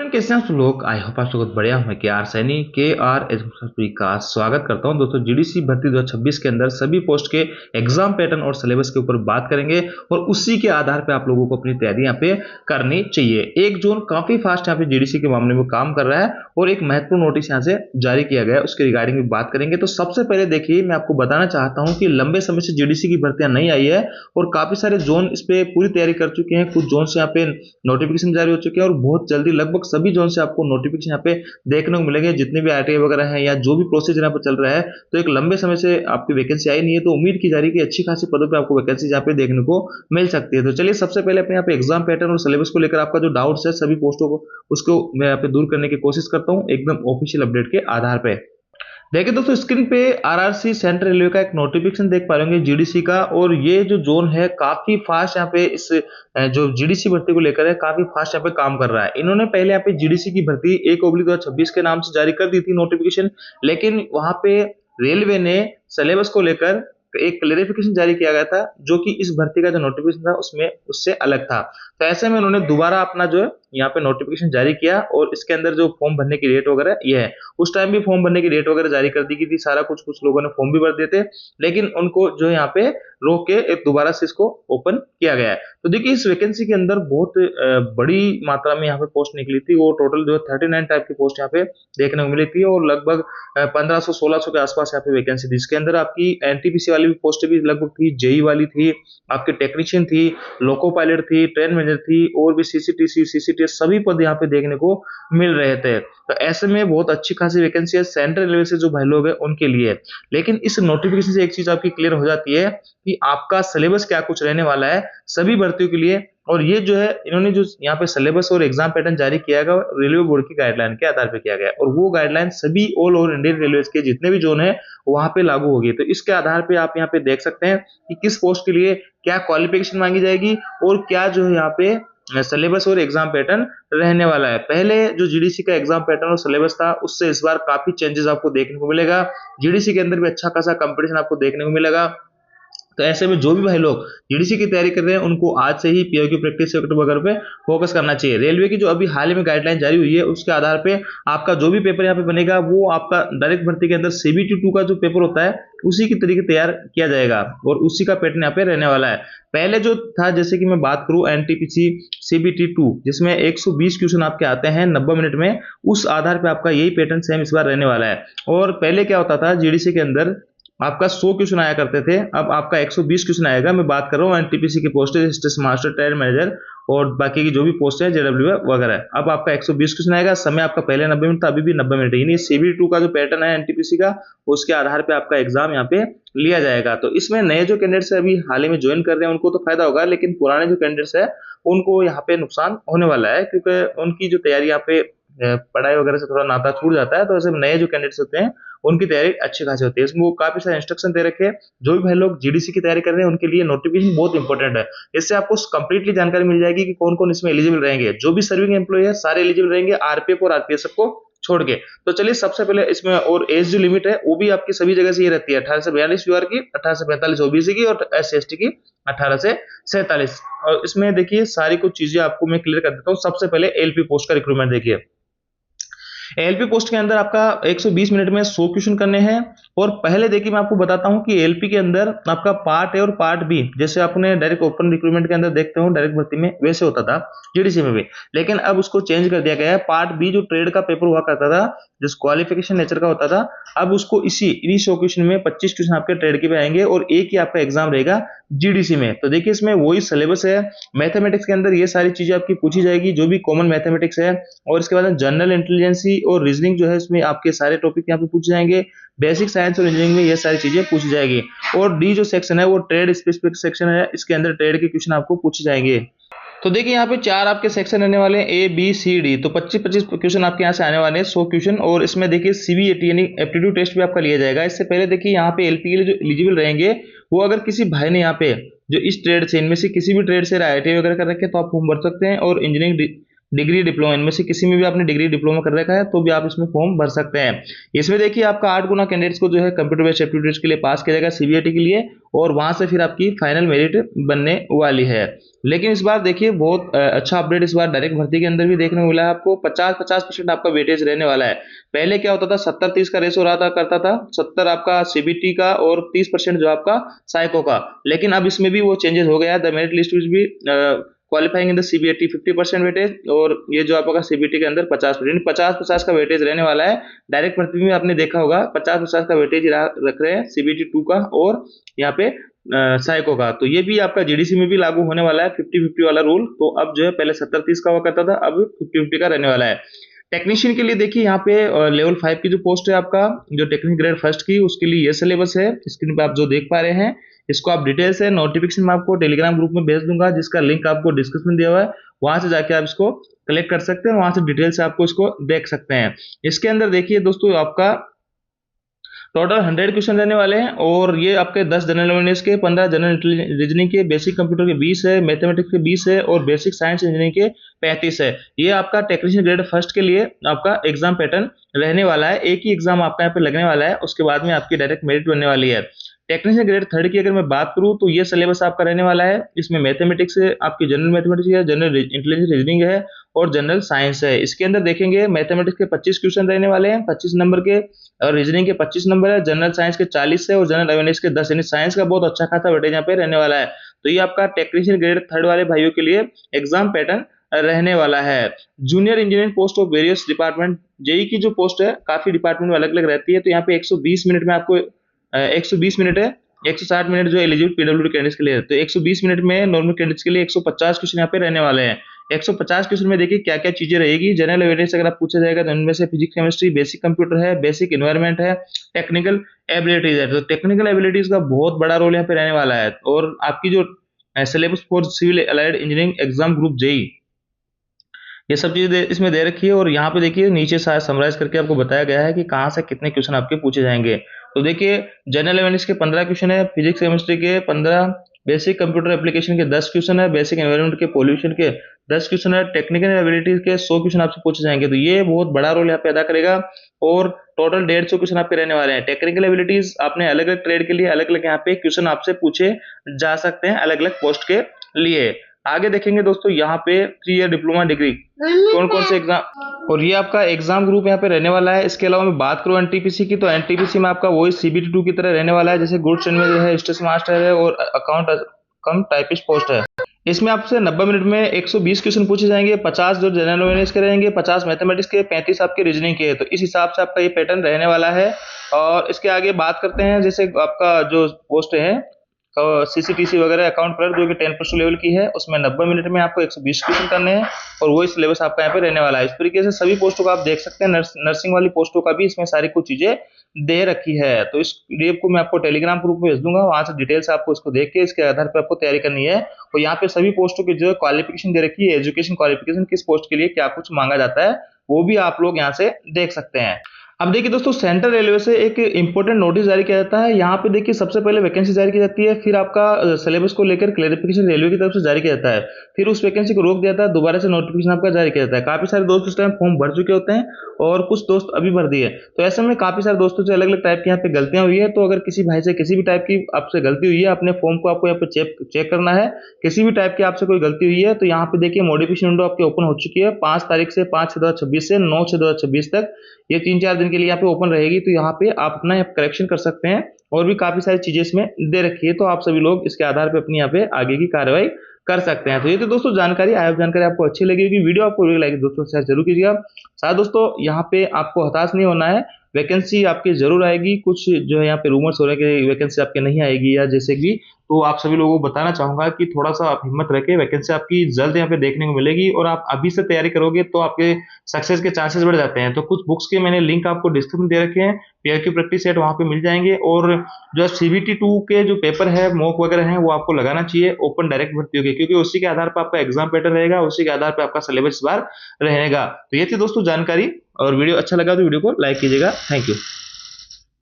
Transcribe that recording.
Friend, कैसे हैं आप लोग। आई होप आप लोग बढ़िया। मैं के आर सैनी का स्वागत करता हूं। दोस्तों, जीडीसी भर्ती 2026 के अंदर सभी पोस्ट के एग्जाम पैटर्न और सिलेबस के ऊपर बात करेंगे और उसी के आधार पे आप लोगों को अपनी तैयारी यहाँ पे करनी चाहिए। एक जोन काफी फास्ट यहाँ पे जीडीसी के मामले में काम कर रहा है और एक महत्वपूर्ण नोटिस यहाँ से जारी किया गया है, उसके रिगार्डिंग भी बात करेंगे। तो सबसे पहले देखिए, मैं आपको बताना चाहता हूँ कि लंबे समय से जीडीसी की भर्तियां नहीं आई है और काफी सारे जोन इस पे पूरी तैयारी कर चुके हैं। कुछ जोन से यहाँ पे नोटिफिकेशन जारी हो चुके हैं और बहुत जल्दी लगभग सभी जोन से आपको नोटिफिकेशन यहाँ पे देखने को मिलेंगे। जितने भी आरटीआई वगैरह हैं या जो भी प्रोसीजर यहाँ पे चल रहा है, तो एक लंबे समय से आपकी वैकेंसी आई नहीं है, तो उम्मीद की जा रही है कि अच्छी खासी पदों पे आपको वैकेंसी यहाँ पे देखने को मिल सकती है। तो चलिए, सबसे पहले अपने यहाँ पे एग्जाम पैटर्न और सिलेबस को लेकर आपका जो डाउट्स है सभी पोस्टों को उसको मैं यहाँ पे दूर करने की कोशिश करता हूँ एकदम ऑफिशियल अपडेट के आधार पे। देखिए दोस्तों, स्क्रीन पे आरआरसी सेंट्रल रेलवे का एक नोटिफिकेशन देख पा रहे होंगे जीडीसी का, और ये जो जोन है काफी फास्ट यहाँ पे इस जो जीडीसी भर्ती को लेकर है काफी फास्ट यहाँ पे काम कर रहा है। इन्होंने पहले यहाँ पे जीडीसी की भर्ती 1/2026 के नाम से जारी कर दी थी नोटिफिकेशन, लेकिन वहां पे रेलवे ने सिलेबस को लेकर एक क्लेरिफिकेशन जारी किया गया था, जो कि इस भर्ती का जो नोटिफिकेशन था उसमें उससे अलग था। तो ऐसे में उन्होंने दोबारा अपना जो है यहाँ पे नोटिफिकेशन जारी किया और इसके अंदर जो फॉर्म भरने की डेट वगैरह ये है। उस टाइम भी फॉर्म भरने की डेट वगैरह जारी कर दी गई थी, सारा कुछ कुछ लोगों ने फॉर्म भी भर दिए थे, लेकिन उनको जो यहाँ पे रोक के एक दोबारा से इसको ओपन किया गया है। तो देखिए, इस वैकेंसी के अंदर बहुत बड़ी मात्रा में यहाँ पे पोस्ट निकली थी। वो टोटल जो 39 टाइप की पोस्ट यहाँ पे देखने को मिली थी और लगभग 1500-1600 के आसपास यहाँ पे वैकेंसी थी। इसके अंदर आपकी एनटीपीसी वाली भी पोस्ट भी लगभग थी, जेई वाली थी, आपकी टेक्नीशियन थी, लोको पायलट थी, ट्रेन मैनेजर थी और भी सीसीटीसी सीसीटीएस सभी पद यहाँ पे देखने को मिल रहे थे। तो ऐसे में बहुत अच्छी खासी वैकेंसी है सेंट्रल रेलवे से जो भाई लोग हैं उनके लिए। लेकिन इस नोटिफिकेशन से एक चीज आपकी क्लियर हो जाती है कि आपका सिलेबस क्या कुछ रहने वाला है सभी भर्तियों के लिए। और ये जो है इन्होंने जो यहाँ पे सिलेबस और एग्जाम पैटर्न जारी किया गया रेलवे बोर्ड की गाइडलाइन के आधार पर किया गया और वो गाइडलाइन सभी ऑल ओवर इंडियन रेलवे के जितने भी जोन है वहां पे लागू होगी। तो इसके आधार पे आप यहाँ पे देख सकते हैं कि किस पोस्ट के लिए क्या क्वालिफिकेशन मांगी जाएगी और क्या जो है यहाँ पे सिलेबस और एग्जाम पैटर्न रहने वाला है। पहले जो जीडीसी का एग्जाम पैटर्न और सिलेबस था उससे इस बार काफी चेंजेस आपको देखने को मिलेगा। जीडीसी के अंदर भी अच्छा खासा कंपटीशन आपको देखने को मिलेगा। तो ऐसे में जो भी भाई लोग जीडीसी की तैयारी कर रहे हैं उनको आज से ही पीओ की प्रैक्टिस वगैरह पे फोकस करना चाहिए। रेलवे की जो अभी हाल ही में गाइडलाइन जारी हुई है उसके आधार पे आपका जो भी पेपर यहाँ पे बनेगा वो आपका डायरेक्ट भर्ती के अंदर सीबीटी 2 का जो पेपर होता है उसी की तरीके तैयार किया जाएगा और उसी का पैटर्न यहाँ पे रहने वाला है। पहले जो था, जैसे कि मैं बात करूं एनटीपीसी सीबीटी 2 जिसमें 120 क्वेश्चन आपके आते हैं 90 मिनट में, उस आधार पे आपका यही पैटर्न सेम इस बार रहने वाला है। और पहले क्या होता था, जीडीसी के अंदर आपका 100 क्वेश्चन आया करते थे, अब आपका 120 क्वेश्चन आएगा। मैं बात कर रहा हूँ एनटीपीसी की post station master, train manager और बाकी की जो भी पोस्ट है जेडब्ल्यू वगैरह, अब आपका 120 क्वेश्चन आएगा। समय आपका पहले 90 मिनट था, अभी भी 90 मिनट है। सीबीटी 2 का जो पैटर्न है एनटीपीसी का उसके आधार पे आपका एग्जाम यहाँ पे लिया जाएगा। तो इसमें नए जो कैंडिडेट्स अभी हाल ही में ज्वाइन कर रहे हैं उनको तो फायदा होगा, लेकिन पुराने जो कैंडिडेट्स है उनको यहाँ पे नुकसान होने वाला है, क्योंकि उनकी जो तैयारी यहाँ पे पढ़ाई वगैरह से थोड़ा नाता छूट जाता है। तो ऐसे नए जो कैंडिडेट्स होते हैं उनकी तैयारी अच्छी खासी होती है। इसमें वो काफी सारे इंस्ट्रक्शन दे रखे हैं। जो भी भाई लोग जीडीसी की तैयारी कर रहे हैं उनके लिए नोटिफिकेशन बहुत इंपॉर्टेंट है। इससे आपको कंप्लीटली जानकारी मिल जाएगी कि कौन कौन इसमें एलिजिबल रहेंगे। जो भी सर्विंग एम्प्लॉय है सारे एलिजिबल रहेंगे, आरपीएफ और आरपीएसएफ को छोड़ के। तो चलिए, सबसे पहले इसमें और एज जो लिमिट है वो भी आपकी सभी जगह से ये रहती है 18 से 42 यूआर की, 18 से 45 ओबीसी की और SC/ST की 18 से 47। और इसमें देखिए सारी कुछ चीजें आपको मैं क्लियर कर देता हूँ। सबसे पहले एलपी पोस्ट का रिक्रूटमेंट देखिए। एलपी पोस्ट के अंदर आपका 120 मिनट में 100 क्वेश्चन करने हैं। और पहले देखिए मैं आपको बताता हूं कि एलपी के अंदर आपका पार्ट ए और पार्ट बी, जैसे आपने डायरेक्ट ओपन रिक्रूटमेंट के अंदर देखते हो डायरेक्ट भर्ती में वैसे होता था जीडीसी में भी, लेकिन अब उसको चेंज कर दिया गया है। पार्ट बी जो ट्रेड का पेपर हुआ करता था, जिस क्वालिफिकेशन नेचर का होता था, अब उसको इन्हीं 100 क्वेश्चन में 25 क्वेश्चन आपके ट्रेड के पे आएंगे और एक ही आपका एग्जाम रहेगा जीडीसी में। तो देखिए इसमें वही सिलेबस है। मैथमेटिक्स के अंदर ये सारी चीजें आपकी पूछी जाएगी, जो भी कॉमन मैथमेटिक्स है, और इसके बाद जनरल इंटेलिजेंसी और रीजनिंग जो है इसमें आपके सारे टॉपिक यहाँ पे पूछे जाएंगे। बेसिक साइंस और इंजीनियरिंग में ये सारी चीजें पूछी जाएगी। और डी जो सेक्शन है वो ट्रेड स्पेसिफिक सेक्शन है, इसके अंदर ट्रेड के क्वेश्चन आपको पूछे जाएंगे। तो देखिए यहाँ पे 4 आपके सेक्शन रहने वाले हैं, ए बी सी डी। तो 25-25 क्वेश्चन आपके यहाँ से आने वाले हैं, 100 क्वेश्चन। और इसमें देखिए सीबीएटी यानी एप्टीट्यूड टेस्ट भी आपका लिया जाएगा। इससे पहले देखिए यहाँ पे एलपी के लिए जो एलिजिबल रहेंगे वो अगर किसी भाई ने यहाँ पे जो इस ट्रेड से, इनमें से किसी भी ट्रेड से आईटीआई वगैरह कर रखे तो आप फॉर्म भर सकते हैं। और इंजीनियरिंग डिग्री डिप्लोमा, इनमें से किसी में भी आपने डिग्री डिप्लोमा कर रखा है तो भी आप इसमें फॉर्म भर सकते हैं। इसमें देखिए आपका 8 गुना कैंडिडेट्स को जो है कंप्यूटर बेस्ड एप्टीट्यूड के लिए पास किया जाएगा सीबीआईटी के लिए, और वहां से फिर आपकी फाइनल मेरिट बनने वाली है। लेकिन इस बार देखिए बहुत अच्छा अपडेट इस बार डायरेक्ट भर्ती के अंदर भी देखने को मिला है आपको। 50-50% आपका वेटेज रहने वाला है। पहले क्या होता था, 70-30 का रेशो रहा था, करता था 70 आपका सीबीटी का और 30% जो आपका साइको का। लेकिन अब इसमें भी वो चेंजेस हो गया है। द मेरिट लिस्ट भी qualifying in the CBAT 50% weightage, और ये जो आपका सीबीटी के अंदर 50%, 50-50 का वेटेज रहने वाला है। डायरेक्ट भर्ती में आपने देखा होगा 50-50 का वेटेज रख रहे हैं सीबीटी 2 का और यहाँ पे साइको का। तो ये भी आपका जीडीसी में भी लागू होने वाला है 50-50 वाला रूल। तो अब जो है पहले 70-30 का हुआ करता था, अब 50-50 का रहने वाला है। टेक्नीशियन के लिए देखिए यहाँ पे लेवल 5 की जो पोस्ट है आपका, जो टेक्निकल ग्रेड फर्स्ट की, उसके लिए ये सिलेबस है स्क्रीन पे आप जो देख पा रहे हैं। इसको आप डिटेल से नोटिफिकेशन में आपको टेलीग्राम ग्रुप में भेज दूंगा, जिसका लिंक आपको डिस्क्रिप्शन दिया हुआ है, वहां से जाके आप इसको कलेक्ट कर सकते हैं, वहां से डिटेल से आपको इसको देख सकते हैं। इसके अंदर देखिए दोस्तों आपका टोटल 100 क्वेश्चन रहने वाले हैं, और ये आपके 10 जनरल अवेयरनेस के, 15 जनरल रीजनिंग के, बेसिक कंप्यूटर के 20 है, मैथमेटिक्स के 20 है, और बेसिक साइंस इंजीनियरिंग के 35 है। ये आपका टेक्नीशियन ग्रेड फर्स्ट के लिए आपका एग्जाम पैटर्न रहने वाला है। एक ही एग्जाम आपका यहाँ पे लगने वाला है, उसके बाद में आपकी डायरेक्ट मेरिट बनने वाली है। टेक्नीशियन ग्रेड थर्ड की अगर मैं बात करूं तो ये सिलेबस आपका रहने वाला है। इसमें मैथमेटिक्स है, आपकी जनरल मैथमेटिक्स है, जनरल इंटेलिजेंस रीजनिंग है, और जनरल साइंस है। इसके अंदर देखेंगे मैथमेटिक्स के 25 क्वेश्चन रहने वाले हैं 25 नंबर के, और रीजनिंग के 25 नंबर है, जनरल साइंस के 40 है, और जनरल अवेयरनेस के 10, यानी साइंस का बहुत अच्छा खासा वेटेज यहाँ पे रहने वाला है। तो ये आपका टेक्नीशियन ग्रेड थर्ड वाले भाइयों के लिए एग्जाम पैटर्न रहने वाला है। Junior engineering post of various department, JE की जो पोस्ट है काफी डिपार्टमेंट में अलग अलग रहती है। तो यहाँ पे 120 मिनट में आपको 120 मिनट है, 160 मिनट जो एलिजिबल पीडब्ल्यूडी कैंडिडेट्स के लिए है। तो 120 मिनट में नॉर्मल कैंडिडेट्स के लिए 150 क्वेश्चन यहाँ पे रहने वाले हैं। 150 क्वेश्चन में देखिए क्या क्या चीजें रहेगी। जनरल अवेयरनेस अगर आप पूछा जाएगा तो उनमें से फिजिक्स केमिस्ट्री, बेसिक कंप्यूटर है, बेसिक एनवायरनमेंट है, टेक्निकल एबिलिटीज है। तो टेक्निकल एबिलिटीज का बहुत बड़ा रोल यहाँ पे रहने वाला है। और आपकी जो syllabus for civil allied engineering exam group JE, ये सब चीजें इसमें दे रखी है। और यहाँ पे देखिए नीचे समराइज करके आपको बताया गया है कि कहाँ से कितने क्वेश्चन आपके पूछे जाएंगे। तो देखिए जनरल अवेयरनेस के 15 क्वेश्चन है, फिजिक्स केमिस्ट्री के 15, बेसिक कंप्यूटर एप्लीकेशन के 10 क्वेश्चन है, बेसिक एनवायरनमेंट के पॉल्यूशन के 10 क्वेश्चन है, टेक्निकल एबिलिटीज के 100 क्वेश्चन आपसे पूछे जाएंगे। तो ये बहुत बड़ा रोल यहाँ पे अदा करेगा, और टोटल 150 क्वेश्चन आपके रहने वाले हैं। टेक्निकल एबिलिटीज आपने अलग अलग ट्रेड के लिए अलग अलग यहाँ पे क्वेश्चन आपसे पूछे जा सकते हैं अलग अलग पोस्ट के लिए। आगे देखेंगे दोस्तों यहाँ पे 3 ईयर डिप्लोमा डिग्री कौन कौन से एग्जाम, और ये आपका एग्जाम ग्रुप यहाँ पे रहने वाला है। इसके अलावा मैं बात करूँ एनटीपीसी की, तो एनटीपीसी में आपका वही सीबीटी 2 की तरह रहने वाला है। जैसे गुड्स एंड है, स्टेशन मास्टर है, और अकाउंट कम टाइपिस्ट पोस्ट है। इसमें आपसे 90 मिनट में 120 क्वेश्चन पूछे जाएंगे, 50 जो जनरल अवेयरनेस के रहेंगे, 50 मैथमेटिक्स के, 35 आपके रीजनिंग के। तो इस हिसाब से आपका ये पैटर्न रहने वाला है। और इसके आगे बात करते हैं, जैसे आपका जो पोस्ट है सीसीटीसी वगैरह अकाउंट क्लर्क जो कि 10+ लेवल की है, उसमें 90 मिनट में आपको 120 क्वेश्चन करने हैं, और वही सिलेबस आपका यहाँ पे रहने वाला है। इस तरीके से सभी पोस्टों का आप देख सकते हैं। नर्सिंग वाली पोस्टों का भी इसमें सारी कुछ चीजें दे रखी है। तो इस पीडीएफ को मैं आपको टेलीग्राम ग्रुप में भेज दूंगा, वहां से डिटेल से आपको इसको देख के इसके आधार पर आपको तैयारी करनी है। और यहाँ पे सभी पोस्टों की जो क्वालिफिकेशन दे रखी है, एजुकेशन क्वालिफिकेशन, किस पोस्ट के लिए क्या कुछ मांगा जाता है, वो भी आप लोग यहाँ से देख सकते हैं। अब देखिए दोस्तों सेंट्रल रेलवे से एक इंपॉर्टेंट नोटिस जारी किया जाता है। यहाँ पे देखिए सबसे पहले वैकेंसी जारी की जाती है, फिर आपका सिलेबस को लेकर क्लैरिफिकेशन रेलवे की तरफ से जारी किया जाता है, फिर उस वैकेंसी को रोक दिया जाता है, दोबारा से नोटिफिकेशन आपका जारी किया जाता है। काफी सारे दोस्त इस टाइम फॉर्म भर चुके होते हैं, और कुछ दोस्त अभी भर दिए। तो ऐसे में काफी सारे दोस्तों से अलग अलग टाइप की यहाँ पे गलतियां हुई है। तो अगर किसी भाई से किसी भी टाइप की आपसे गलती हुई है, अपने फॉर्म को आपको यहाँ पे चेक करना है। किसी भी टाइप की आपसे कोई गलती हुई है तो यहाँ पे देखिए मॉडिफिकेशन विंडो आपके ओपन हो चुकी है 5 तारीख से, 5/6/2026 से 9/6/2026 तक। ये 3-4 दिन के लिए यहाँ पे ओपन रहेगी। तो यहाँ पे आप अपना करेक्शन कर सकते हैं, और भी काफी सारी चीजें इसमें दे रखी है। तो आप सभी लोग इसके आधार पे अपनी यहाँ पे आगे की कार्रवाई कर सकते हैं। तो ये तो दोस्तों जानकारी जानकारी आपको अच्छी लगेगी, वीडियो आपको लगी दोस्तों शेयर जरूर कीजिएगा। साथ दोस्तों यहाँ पे आपको हताश नहीं होना है, वैकेंसी आपकी जरूर आएगी। कुछ जो है यहाँ पे रूमर्स हो रहे हैं कि वैकेंसी आपके नहीं आएगी या जैसे कि, तो आप सभी लोगों को बताना चाहूंगा कि थोड़ा सा आप हिम्मत रखें, वैकेंसी आपकी जल्द यहाँ पे देखने को मिलेगी, और आप अभी से तैयारी करोगे तो आपके सक्सेस के चांसेस बढ़ जाते हैं। तो कुछ बुक्स के मैंने लिंक आपको डिस्क्रिप्शन दे रखे हैं, पीआईक्यू प्रैक्टिस सेट वहां पे मिल जाएंगे। और जो सीबीटी 2 के जो पेपर है, मॉक वगैरह है, वो आपको लगाना चाहिए ओपन डायरेक्ट भर्ती होगी, क्योंकि उसी के आधार पर आपका एग्जाम पैटर्न रहेगा, उसी के आधार पर आपका सिलेबस इस बार रहेगा। तो ये थी दोस्तों जानकारी, और वीडियो अच्छा लगा तो वीडियो को लाइक कीजिएगा। Thank you.